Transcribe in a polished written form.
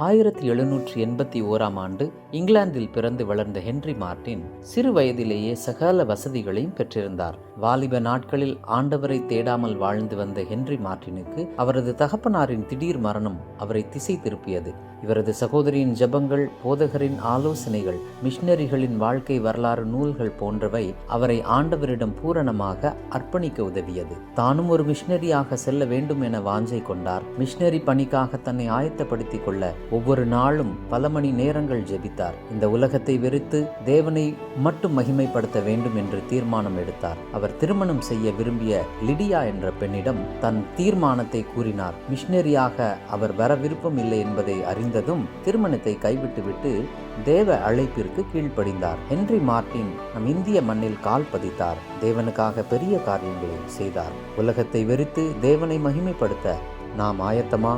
1781 இங்கிலாந்தில் பிறந்து வளர்ந்த ஹென்றி மார்ட்டின் சிறு வயதிலேயே சகல வசதிகளையும் பெற்றிருந்தார். வாலிப நாட்களில் ஆண்டவரை தேடாமல் வாழ்ந்து வந்த ஹென்றி மார்ட்டினுக்கு அவரது தகப்பனாரின் திடீர் மரணம் அவரை திசை திருப்பியது. இவரது சகோதரியின் ஜெபங்கள், போதகரின் ஆலோசனைகள், மிஷனரிகளின் வாழ்க்கை வரலாறு நூல்கள் போன்றவை அவரை ஆண்டவரிடம் பூரணமாக அர்ப்பணிக்க உதவியது. தானும் ஒரு மிஷனரியாக செல்ல வேண்டும் என வாஞ்சை கொண்டார். மிஷனரி பணிக்காக தன்னை ஆயத்தப்படுத்திக் கொள்ள ஒவ்வொரு நாளும் பல மணி நேரங்கள் ஜெபித்தார். இந்த உலகத்தை வெறுத்து தேவனை மட்டும் மகிமைப்படுத்த வேண்டும் என்று தீர்மானம் எடுத்தார். அவர் திருமணம் செய்ய விரும்பிய லிடியா என்ற பெண்ணிடம் தன் தீர்மானத்தை கூறினார். மிஷனரியாக அவர் வர விருப்பம் இல்லை என்பதை அறிந்ததும் திருமணத்தை கைவிட்டுவிட்டு தேவ அழைப்பிற்கு கீழ்ப்படிந்தார். ஹென்றி மார்ட்டின் நம் இந்திய மண்ணில் கால் பதித்தார். தேவனுக்காக பெரிய காரியங்களை செய்தார். உலகத்தை வெறுத்து தேவனை மகிமைப்படுத்த நாம் ஆயத்தமா?